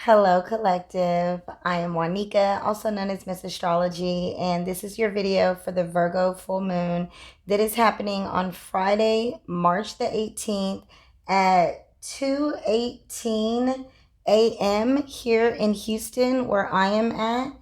Hello, collective. I am Juanica, also known as Miss Astrology, and this is your video for the Virgo Full Moon that is happening on Friday, March the 18th at 2:18 a.m. here in Houston, where I am at.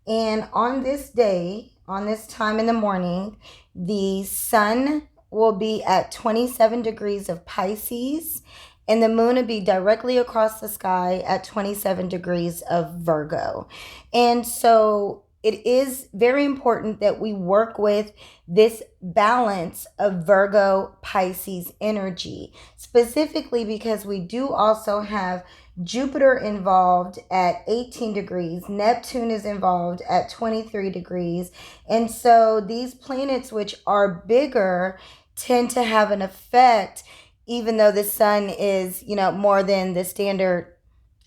And on this day, on this time in the morning, the sun will be at 27 degrees of Pisces, and the moon will be directly across the sky at 27 degrees of Virgo. And so it is very important that we work with this balance of Virgo Pisces energy, specifically because we do also have Jupiter involved at 18 degrees. Neptune is involved at 23 degrees. And so these planets, which are bigger, tend to have an effect, even though the sun is, more than the standard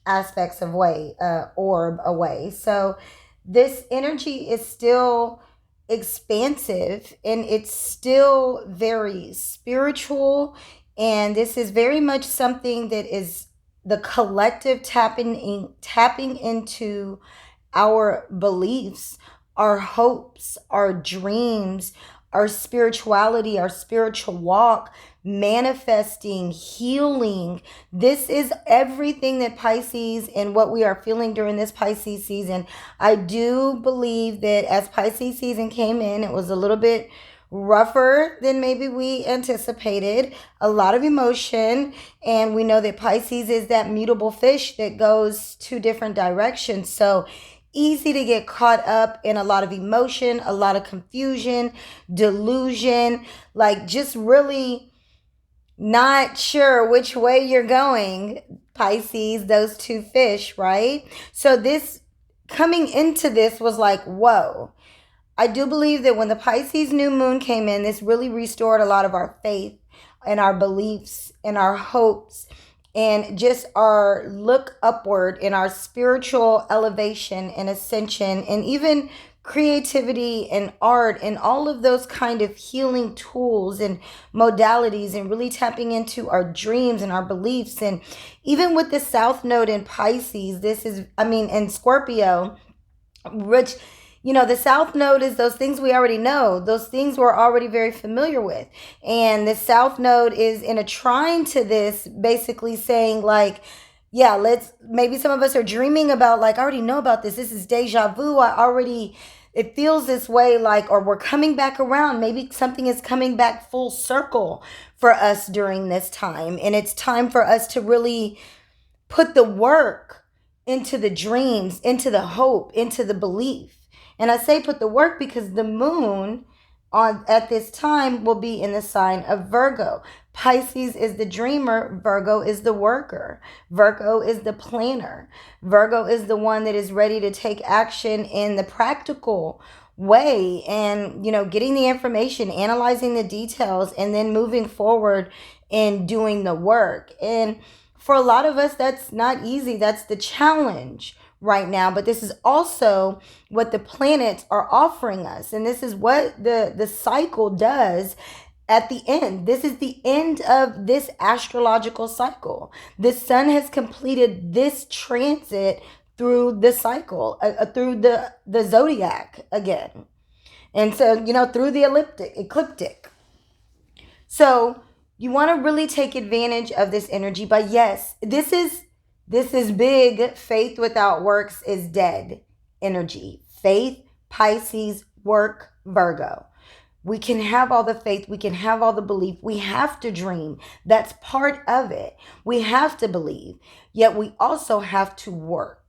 aspects of orb away. So this energy is still expansive and it's still very spiritual. And this is very much something that is the collective tapping into our beliefs, our hopes, our dreams, our spirituality, our spiritual walk, manifesting, healing. This is everything that Pisces and what we are feeling during this Pisces season. I do believe that as Pisces season came in, it was a little bit rougher than maybe we anticipated, a lot of emotion, and we know that Pisces is that mutable fish that goes two different directions. So easy to get caught up in a lot of emotion, a lot of confusion, delusion, like just really not sure which way you're going, Pisces, those two fish, right? So this coming into this was like, whoa. I do believe that when the Pisces new moon came in, this really restored a lot of our faith and our beliefs and our hopes and just our look upward in our spiritual elevation and ascension and even creativity and art and all of those kind of healing tools and modalities and really tapping into our dreams and our beliefs. And even with the South Node in Pisces, in Scorpio, which the South Node is those things we already know, those things we're already very familiar with. And the South Node is in a trine to this, basically saying, like, yeah, maybe some of us are dreaming about, like, I already know about this. This is deja vu. It feels this way, like, or we're coming back around. Maybe something is coming back full circle for us during this time. And it's time for us to really put the work into the dreams, into the hope, into the belief. And I say put the work because the moon on at this time will be in the sign of Virgo. Pisces is the dreamer, Virgo is the worker. Virgo is the planner. Virgo is the one that is ready to take action in the practical way and, getting the information, analyzing the details, and then moving forward and doing the work. And for a lot of us, that's not easy. That's the challenge right now. But this is also what the planets are offering us. And this is what the cycle does at the end. This is the end of this astrological cycle. The sun has completed this transit through the cycle, through the zodiac again. And so, through the ecliptic. So you want to really take advantage of this energy. But yes, this is big. Faith without works is dead energy. Faith, Pisces, work, Virgo. We can have all the faith. We can have all the belief. We have to dream. That's part of it. We have to believe. Yet we also have to work.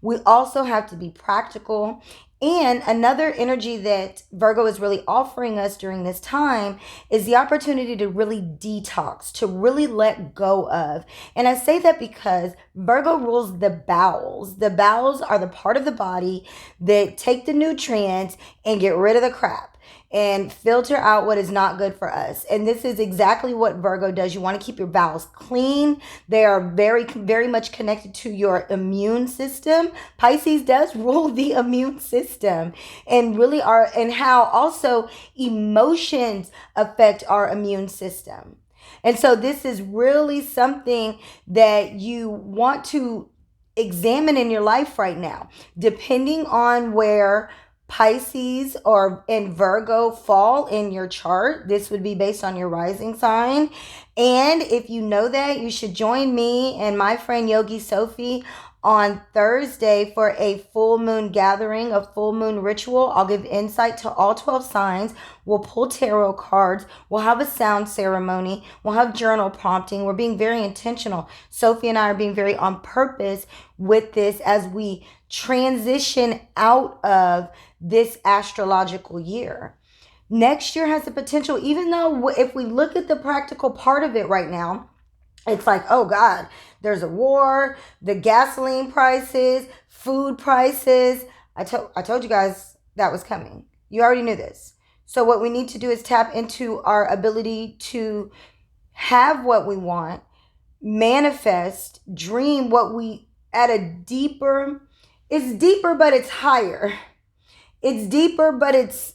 We also have to be practical. And another energy that Virgo is really offering us during this time is the opportunity to really detox, to really let go of. And I say that because Virgo rules the bowels. The bowels are the part of the body that take the nutrients and get rid of the crap and filter out what is not good for us. And this is exactly what Virgo does. You want to keep your bowels clean. They are very, very much connected to your immune system. Pisces does rule the immune system and really and how also emotions affect our immune system. And so this is really something that you want to examine in your life right now. Depending on where Pisces or in Virgo fall in your chart, this would be based on your rising sign. And if you know that, you should join me and my friend Yogi Sophie on Thursday for a full moon gathering, a full moon ritual. I'll give insight to all 12 signs. We'll pull tarot cards. We'll have a sound ceremony. We'll have journal prompting. We're being very intentional. Sophie and I are being very on purpose with this as we transition out of this astrological year. Next year has the potential, even though if we look at the practical part of it right now, it's like, oh God, there's a war, the gasoline prices, food prices. I told you guys that was coming. You already knew this. So what we need to do is tap into our ability to have what we want, manifest, dream what we at a deeper, it's deeper, but it's higher. It's deeper, but it's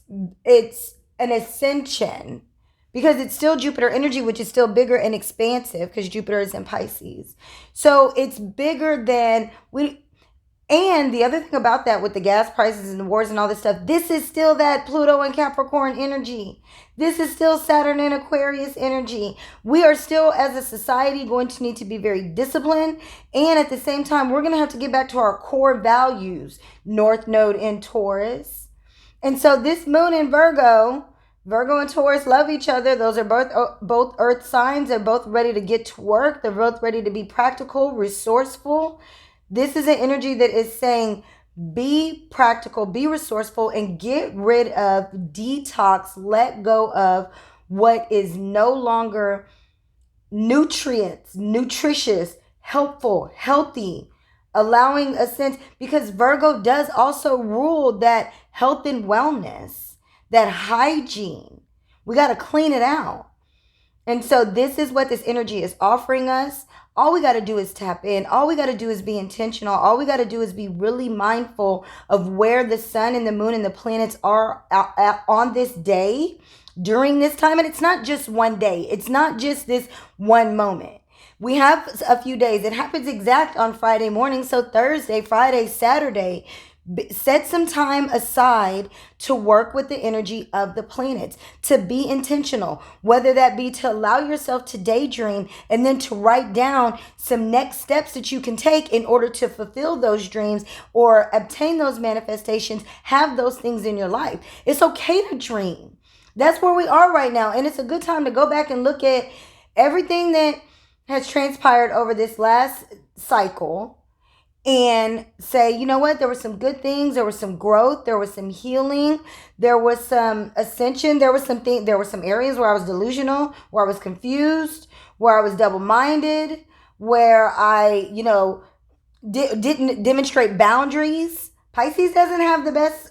an ascension. Because it's still Jupiter energy, which is still bigger and expansive because Jupiter is in Pisces. So it's bigger than we. And the other thing about that with the gas prices and the wars and all this stuff, this is still that Pluto and Capricorn energy. This is still Saturn and Aquarius energy. We are still, as a society, going to need to be very disciplined. And at the same time, we're going to have to get back to our core values. North Node in Taurus. And so this moon in Virgo and Taurus love each other. Those are both earth signs. They're both ready to get to work. They're both ready to be practical, resourceful. This is an energy that is saying be practical, be resourceful, and get rid of, detox, let go of what is no longer nutritious, helpful, healthy, allowing a sense, because Virgo does also rule that health and wellness, that hygiene. We got to clean it out. And so this is what this energy is offering us. All we got to do is tap in. All we got to do is be intentional. All we got to do is be really mindful of where the sun and the moon and the planets are on this day during this time. And it's not just one day. It's not just this one moment. We have a few days. It happens exact on Friday morning. So Thursday, Friday, Saturday, set some time aside to work with the energy of the planets, to be intentional, whether that be to allow yourself to daydream and then to write down some next steps that you can take in order to fulfill those dreams or obtain those manifestations, have those things in your life. It's okay to dream. That's where we are right now. And it's a good time to go back and look at everything that has transpired over this last cycle and say, you know what, there were some good things, there was some growth, there was some healing, there was some ascension, there were some areas where I was delusional, where I was confused, where I was double-minded, where I, didn't demonstrate boundaries. Pisces doesn't have the best,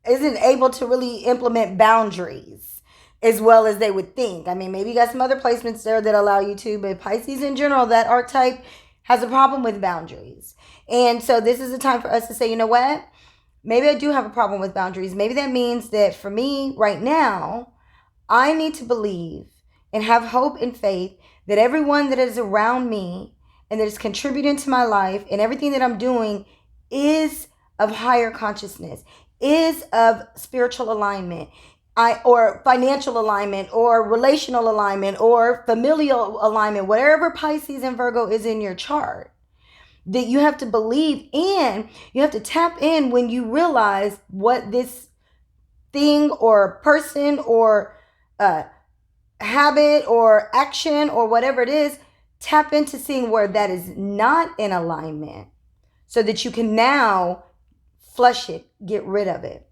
isn't able to really implement boundaries as well as they would think. I mean, maybe you got some other placements there that allow you to, but Pisces in general, that archetype has a problem with boundaries. And so this is a time for us to say, you know what? Maybe I do have a problem with boundaries. Maybe that means that for me right now, I need to believe and have hope and faith that everyone that is around me and that is contributing to my life and everything that I'm doing is of higher consciousness, is of spiritual alignment, or financial alignment, or relational alignment, or familial alignment, whatever Pisces and Virgo is in your chart, that you have to believe and you have to tap in when you realize what this thing or person or habit or action or whatever it is, tap into seeing where that is not in alignment so that you can now flush it, get rid of it.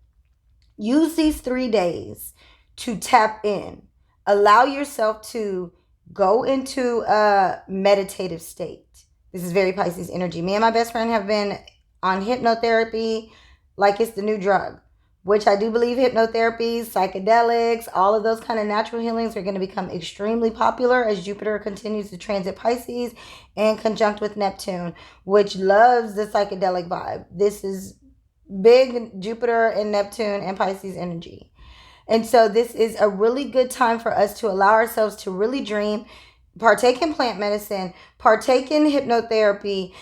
Use these 3 days to tap in. Allow yourself to go into a meditative state. This is very Pisces energy. Me and my best friend have been on hypnotherapy like it's the new drug, which I do believe hypnotherapy, psychedelics, all of those kind of natural healings are going to become extremely popular as Jupiter continues to transit Pisces and conjunct with Neptune, which loves the psychedelic vibe. This is big Jupiter and Neptune and Pisces energy. And so this is a really good time for us to allow ourselves to really dream, partake in plant medicine, partake in hypnotherapy,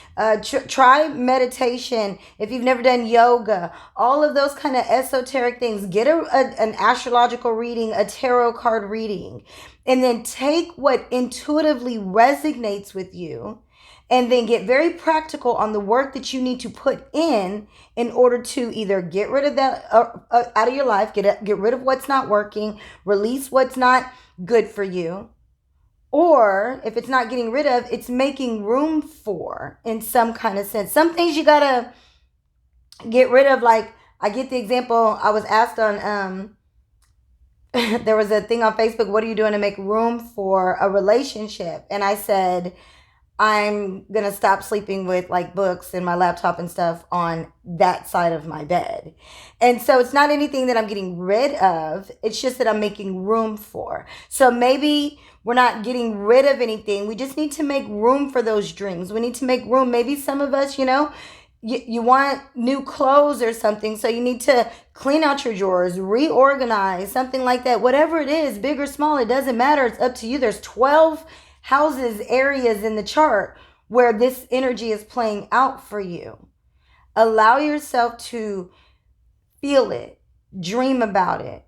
try meditation. If you've never done yoga, all of those kind of esoteric things, get an astrological reading, a tarot card reading, and then take what intuitively resonates with you, and then get very practical on the work that you need to put in order to either get rid of that out of your life, get rid of what's not working, release what's not good for you, or if it's not getting rid of, it's making room for, in some kind of sense. Some things you gotta get rid of. Like, I get the example, I was asked on there was a thing on Facebook, what are you doing to make room for a relationship? And I said, I'm gonna stop sleeping with like books and my laptop and stuff on that side of my bed. And so it's not anything that I'm getting rid of, it's just that I'm making room for. So maybe we're not getting rid of anything, we just need to make room for those dreams. We need to make room. Maybe some of us, you want new clothes or something, so you need to clean out your drawers, reorganize, something like that. Whatever it is, big or small, it doesn't matter. It's up to you. There's 12 houses, areas in the chart where this energy is playing out for you. Allow yourself to feel it, dream about it,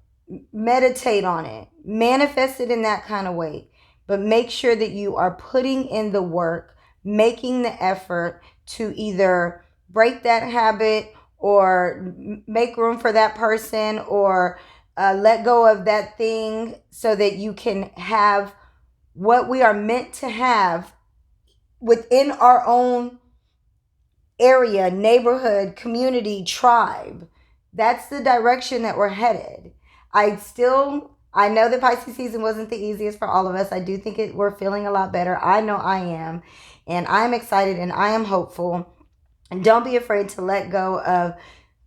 meditate on it, manifest it in that kind of way. But make sure that you are putting in the work, making the effort to either break that habit or make room for that person, or let go of that thing, so that you can have what we are meant to have within our own area, neighborhood, community, tribe. That's the direction that we're headed. I know that Pisces season wasn't the easiest for all of us. I do think we're feeling a lot better. I know I am. And I'm excited and I am hopeful. And don't be afraid to let go of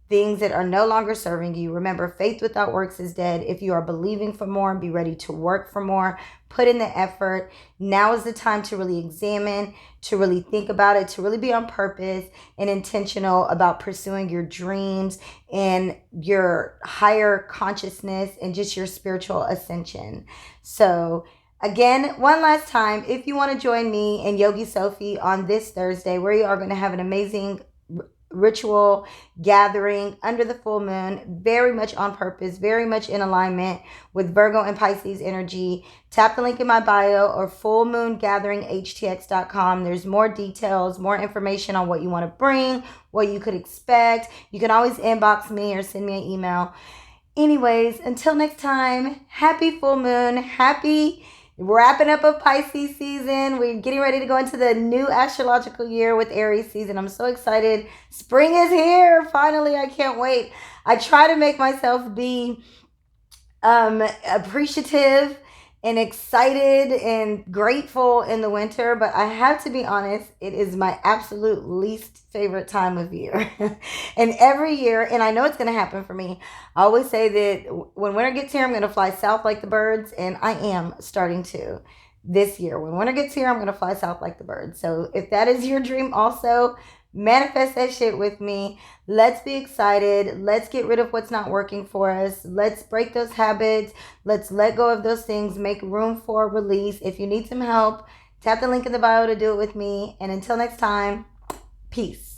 things that are no longer serving you. Remember, faith without works is dead. If you are believing for more, be ready to work for more. Put in the effort. Now is the time to really examine, to really think about it, to really be on purpose and intentional about pursuing your dreams and your higher consciousness and just your spiritual ascension. So again, one last time, if you want to join me and Yogi Sophie on this Thursday, we are going to have an amazing ritual gathering under the full moon, very much on purpose, very much in alignment with Virgo and Pisces energy. Tap the link in my bio or fullmoongatheringhtx.com. There's more details, more information on what you want to bring, what you could expect. You can always inbox me or send me an email. Anyways, until next time, happy full moon, happy wrapping up of Pisces season. We're getting ready to go into the new astrological year with Aries season. I'm so excited. Spring is here. Finally, I can't wait. I try to make myself be appreciative and excited and grateful in the winter, but I have to be honest, it is my absolute least favorite time of year. And every year, and I know it's going to happen for me, I always say that when winter gets here, I'm going to fly south like the birds, and I am starting to this year. When winter gets here, I'm going to fly south like the birds. So if that is your dream also, manifest that shit with me. Let's be excited. Let's get rid of what's not working for us. Let's break those habits. Let's let go of those things. Make room for release. If you need some help, tap the link in the bio to do it with me. And until next time, peace.